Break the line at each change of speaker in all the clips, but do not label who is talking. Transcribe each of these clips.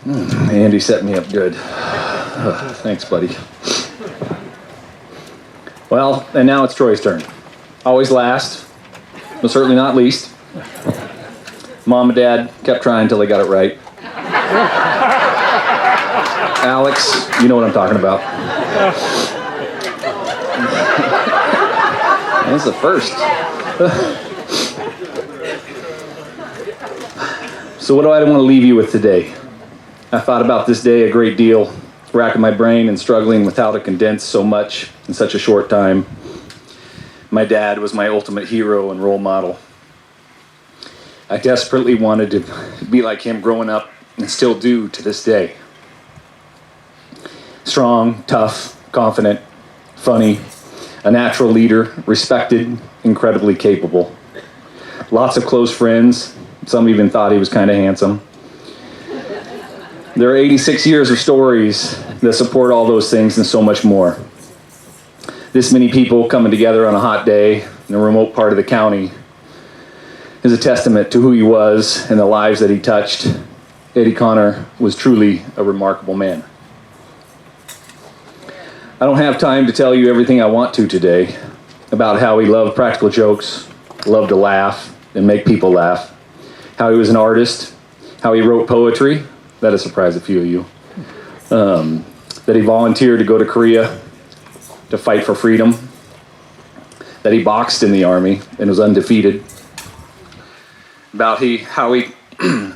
Andy set me up good. Thanks, buddy. Well, and now it's Troy's turn. Always last, but certainly not least. Mom and Dad kept trying until they got it right. Alex, you know what I'm talking about. That's the first. So what do I want to leave you with today? I thought about this day a great deal, racking my brain and struggling with how to condense so much in such a short time. My dad was my ultimate hero and role model. I desperately wanted to be like him growing up, and still do to this day. Strong, tough, confident, funny, a natural leader, respected, incredibly capable. Lots of close friends. Some even thought he was kind of handsome. There are 86 years of stories that support all those things and so much more. This many people coming together on a hot day in a remote part of the county is a testament to who he was and the lives that he touched. Eddie Connor was truly a remarkable man. I don't have time to tell you everything I want to today about how he loved practical jokes, loved to laugh and make people laugh, how he was an artist, how he wrote poetry. That'll surprise a few of you. That he volunteered to go to Korea to fight for freedom. That he boxed in the Army and was undefeated. About how he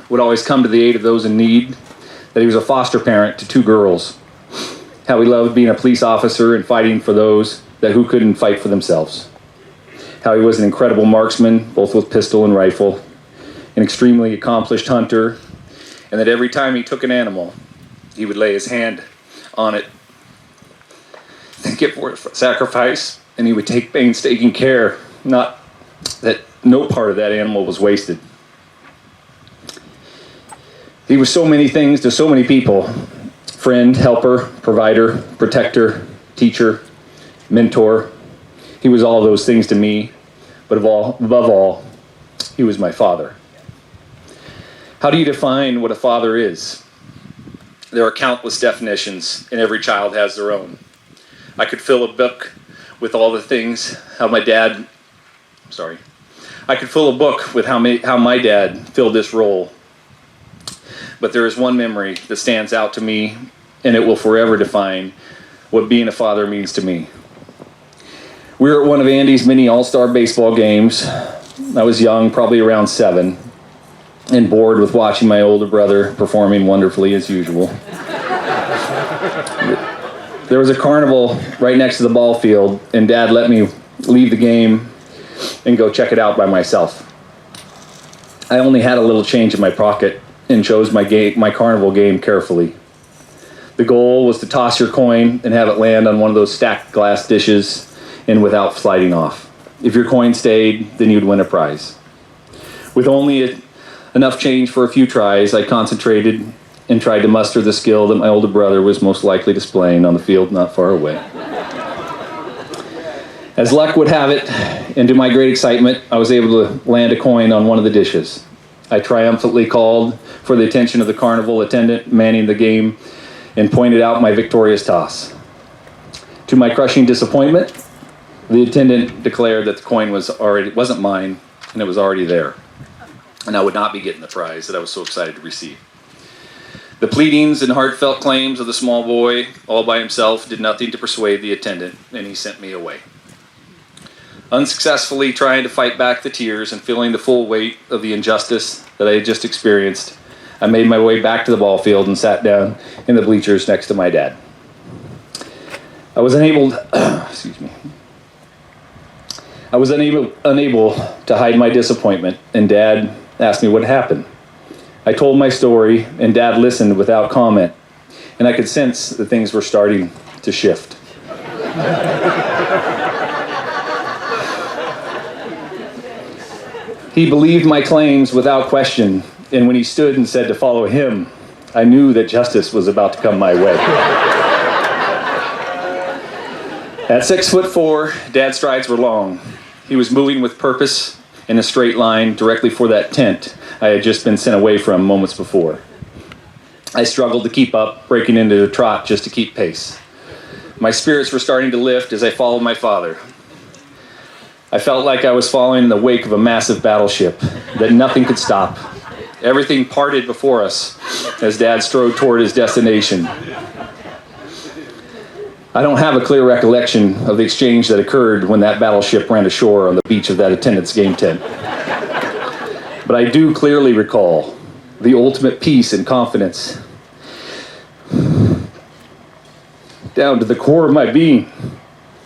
would always come to the aid of those in need. That he was a foster parent to 2 girls. How he loved being a police officer and fighting for those who couldn't fight for themselves. How he was an incredible marksman, both with pistol and rifle. An extremely accomplished hunter. And that every time he took an animal, he would lay his hand on it, thank it for sacrifice, and he would take painstaking care, not that no part of that animal was wasted. He was so many things to so many people: friend, helper, provider, protector, teacher, mentor. He was all those things to me, but above all, he was my father. How do you define what a father is? There are countless definitions, and every child has their own. I could fill a book with all the things, I could fill a book with how my dad filled this role. But there is one memory that stands out to me, and it will forever define what being a father means to me. We were at one of Andy's mini all-star baseball games. I was young, probably around 7. And bored with watching my older brother performing wonderfully as usual. There was a carnival right next to the ball field, and Dad let me leave the game and go check it out by myself. I only had a little change in my pocket and chose my carnival game carefully. The goal was to toss your coin and have it land on one of those stacked glass dishes and without sliding off. If your coin stayed, then you'd win a prize. With only enough change for a few tries, I concentrated and tried to muster the skill that my older brother was most likely displaying on the field not far away. As luck would have it, and to my great excitement, I was able to land a coin on one of the dishes. I triumphantly called for the attention of the carnival attendant manning the game and pointed out my victorious toss. To my crushing disappointment, the attendant declared that the coin wasn't mine, and it was already there. And I would not be getting the prize that I was so excited to receive. The pleadings and heartfelt claims of the small boy, all by himself, did nothing to persuade the attendant, and he sent me away. Unsuccessfully trying to fight back the tears and feeling the full weight of the injustice that I had just experienced, I made my way back to the ball field and sat down in the bleachers next to my dad. I was unable to hide my disappointment, and Dad asked me what happened. I told my story, and Dad listened without comment, and I could sense that things were starting to shift. He believed my claims without question, and when he stood and said to follow him, I knew that justice was about to come my way. At 6'4", Dad's strides were long. He was moving with purpose in a straight line directly for that tent I had just been sent away from moments before. I struggled to keep up, breaking into a trot just to keep pace. My spirits were starting to lift as I followed my father. I felt like I was following in the wake of a massive battleship that nothing could stop. Everything parted before us as Dad strode toward his destination. I don't have a clear recollection of the exchange that occurred when that battleship ran ashore on the beach of that attendance game tent. But I do clearly recall the ultimate peace and confidence down to the core of my being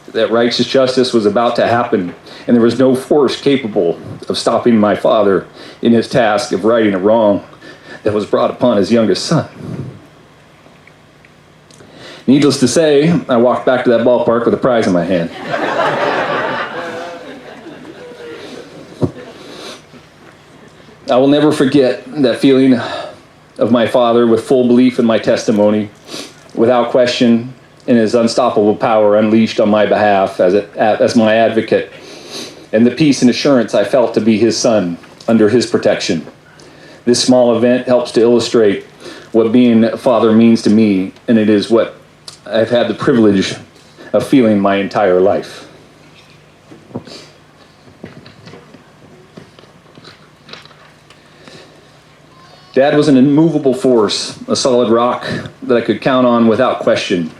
that righteous justice was about to happen, and there was no force capable of stopping my father in his task of righting a wrong that was brought upon his youngest son. Needless to say, I walked back to that ballpark with a prize in my hand. I will never forget that feeling of my father with full belief in my testimony, without question, in his unstoppable power unleashed on my behalf as my advocate, and the peace and assurance I felt to be his son under his protection. This small event helps to illustrate what being a father means to me, and it is what I've had the privilege of feeling my entire life. Dad was an immovable force, a solid rock that I could count on without question.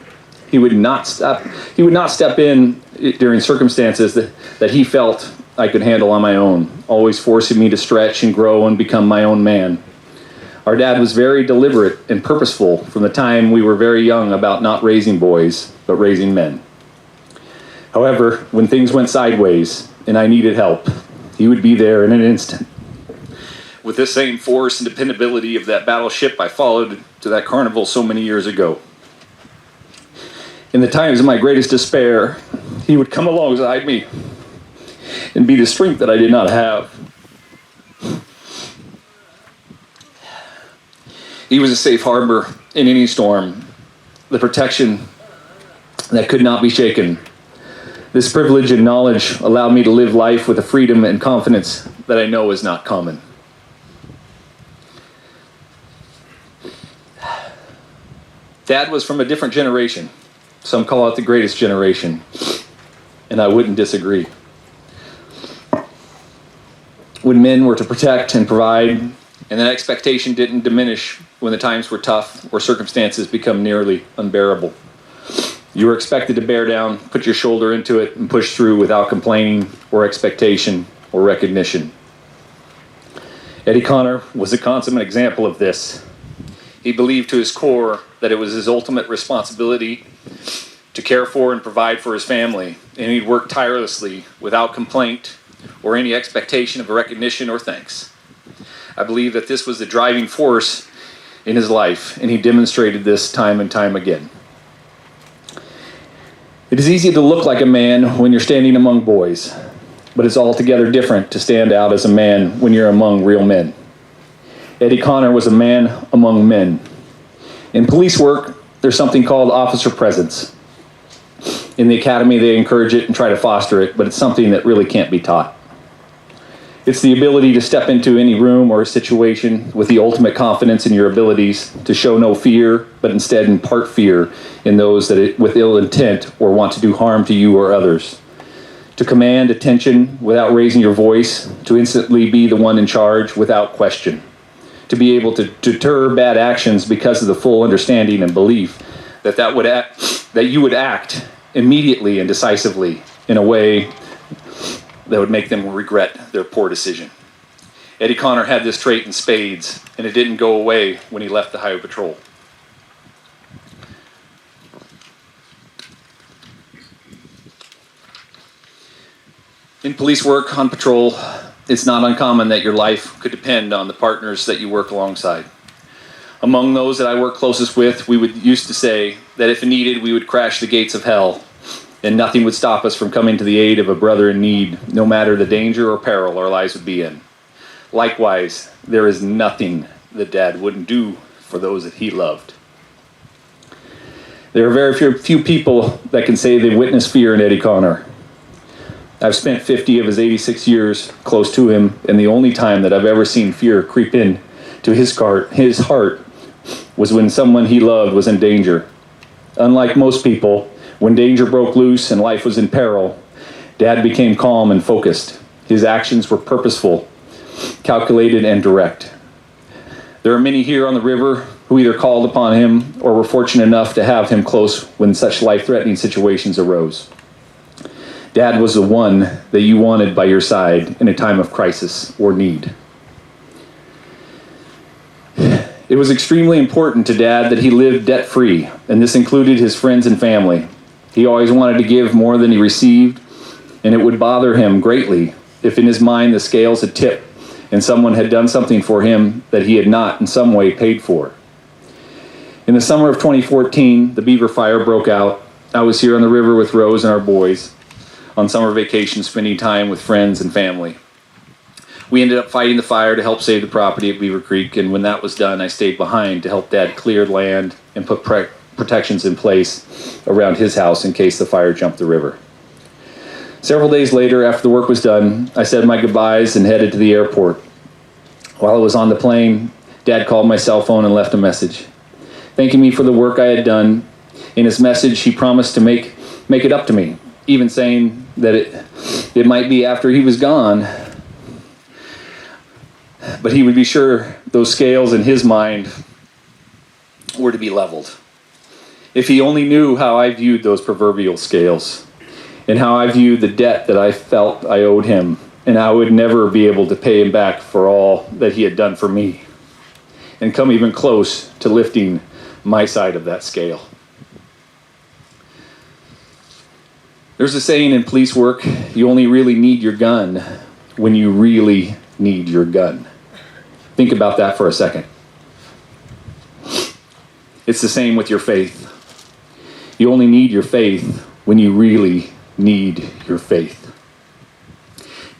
He would not step in during circumstances that he felt I could handle on my own, always forcing me to stretch and grow and become my own man. Our dad was very deliberate and purposeful from the time we were very young about not raising boys, but raising men. However, when things went sideways and I needed help, he would be there in an instant. With the same force and dependability of that battleship I followed to that carnival so many years ago. In the times of my greatest despair, he would come alongside me and be the strength that I did not have. He was a safe harbor in any storm, the protection that could not be shaken. This privilege and knowledge allowed me to live life with a freedom and confidence that I know is not common. Dad was from a different generation. Some call it the greatest generation, and I wouldn't disagree. When men were to protect and provide, and that expectation didn't diminish when the times were tough or circumstances become nearly unbearable. You were expected to bear down, put your shoulder into it, and push through without complaining or expectation or recognition. Eddie Connor was a consummate example of this. He believed to his core that it was his ultimate responsibility to care for and provide for his family, and he'd work tirelessly without complaint or any expectation of recognition or thanks. I believe that this was the driving force in his life, and he demonstrated this time and time again. It is easy to look like a man when you're standing among boys, but it's altogether different to stand out as a man when you're among real men. Eddie Connor was a man among men. In police work, there's something called officer presence. In the academy, they encourage it and try to foster it, but it's something that really can't be taught. It's the ability to step into any room or situation with the ultimate confidence in your abilities, to show no fear, but instead impart fear in those that with ill intent or want to do harm to you or others. To command attention without raising your voice, to instantly be the one in charge without question. To be able to deter bad actions because of the full understanding and belief that you would act immediately and decisively in a way that would make them regret their poor decision. Eddie Connor had this trait in spades, and it didn't go away when he left the Highway Patrol. In police work on patrol, it's not uncommon that your life could depend on the partners that you work alongside. Among those that I work closest with, we would used to say that if needed, we would crash the gates of hell, and nothing would stop us from coming to the aid of a brother in need, no matter the danger or peril our lives would be in. Likewise, there is nothing that Dad wouldn't do for those that he loved. There are very few people that can say they witnessed fear in Eddie Connor. I've spent 50 of his 86 years close to him, and the only time that I've ever seen fear creep in to his heart was when someone he loved was in danger. Unlike most people, when danger broke loose and life was in peril, Dad became calm and focused. His actions were purposeful, calculated, and direct. There are many here on the river who either called upon him or were fortunate enough to have him close when such life-threatening situations arose. Dad was the one that you wanted by your side in a time of crisis or need. It was extremely important to Dad that he lived debt-free, and this included his friends and family. He always wanted to give more than he received, and it would bother him greatly if in his mind the scales had tipped and someone had done something for him that he had not in some way paid for. In the summer of 2014, the Beaver Fire broke out. I was here on the river with Rose and our boys on summer vacation, spending time with friends and family. We ended up fighting the fire to help save the property at Beaver Creek, and when that was done, I stayed behind to help Dad clear land and put protections in place around his house in case the fire jumped the river. Several days later, after the work was done, I said my goodbyes and headed to the airport. While I was on the plane, Dad called my cell phone and left a message, thanking me for the work I had done. In his message, he promised to make it up to me, even saying that it might be after he was gone, but he would be sure those scales in his mind were to be leveled. If he only knew how I viewed those proverbial scales, and how I viewed the debt that I felt I owed him, and I would never be able to pay him back for all that he had done for me, and come even close to lifting my side of that scale. There's a saying in police work, you only really need your gun when you really need your gun. Think about that for a second. It's the same with your faith. You only need your faith when you really need your faith.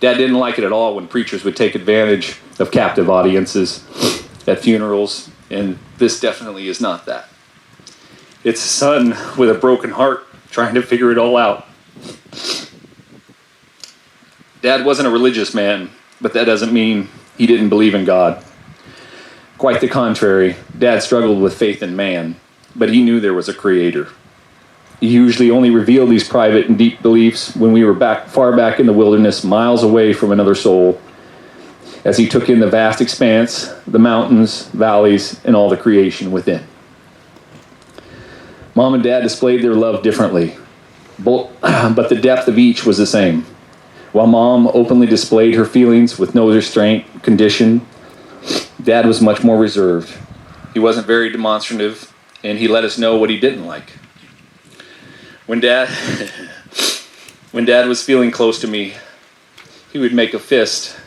Dad didn't like it at all when preachers would take advantage of captive audiences at funerals, and this definitely is not that. It's a son with a broken heart trying to figure it all out. Dad wasn't a religious man, but that doesn't mean he didn't believe in God. Quite the contrary, Dad struggled with faith in man, but he knew there was a creator. He usually only revealed these private and deep beliefs when we were far back in the wilderness, miles away from another soul, as he took in the vast expanse, the mountains, valleys, and all the creation within. Mom and Dad displayed their love differently, but the depth of each was the same. While Mom openly displayed her feelings with no restraint, condition, Dad was much more reserved. He wasn't very demonstrative, and he let us know what he didn't like. When Dad was feeling close to me, he would make a fist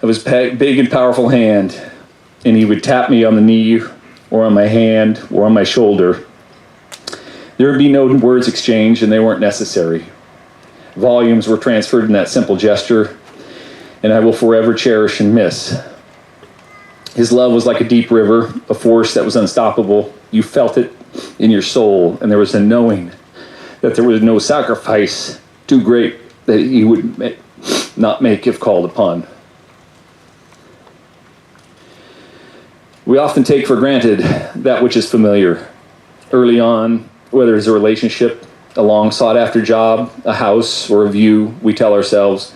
of his big and powerful hand, and he would tap me on the knee or on my hand or on my shoulder. There would be no words exchanged, and they weren't necessary. Volumes were transferred in that simple gesture, and I will forever cherish and miss. His love was like a deep river, a force that was unstoppable. You felt it in your soul, and there was a knowing that there was no sacrifice too great that he would not make if called upon. We often take for granted that which is familiar. Early on, whether it's a relationship, a long sought after job, a house, or a view, we tell ourselves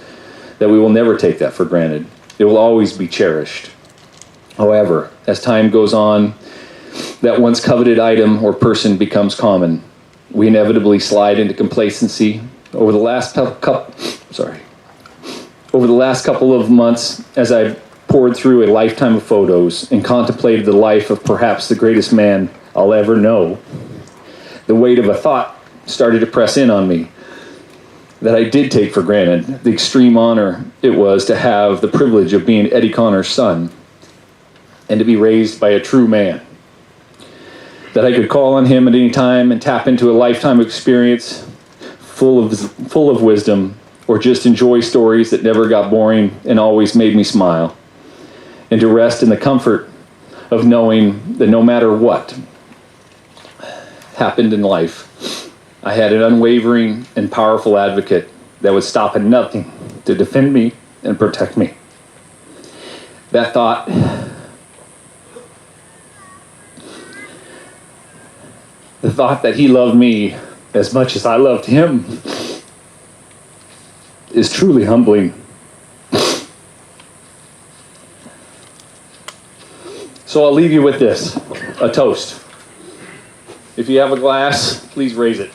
that we will never take that for granted. It will always be cherished. However, as time goes on, that once coveted item or person becomes common. We inevitably slide into complacency. Over the last couple of months, as I poured through a lifetime of photos and contemplated the life of perhaps the greatest man I'll ever know, the weight of a thought started to press in on me that I did take for granted, the extreme honor it was to have the privilege of being Eddie Connor's son and to be raised by a true man. That I could call on him at any time and tap into a lifetime experience full of wisdom, or just enjoy stories that never got boring and always made me smile. And to rest in the comfort of knowing that no matter what happened in life, I had an unwavering and powerful advocate that would stop at nothing to defend me and protect me. That thought The thought that he loved me as much as I loved him is truly humbling. So I'll leave you with this, a toast. If you have a glass, please raise it.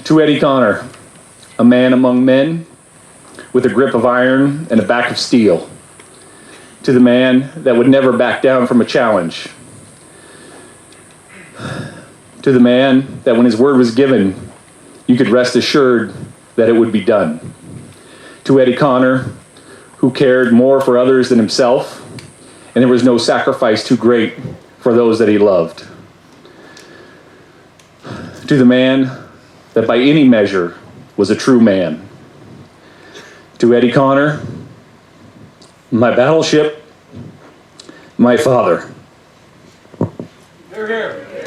To Eddie Connor, a man among men with a grip of iron and a back of steel. To the man that would never back down from a challenge. To the man that when his word was given, you could rest assured that it would be done. To Eddie Connor, who cared more for others than himself, and there was no sacrifice too great for those that he loved. To the man that by any measure was a true man. To Eddie Connor, my battleship, my father. Here, here.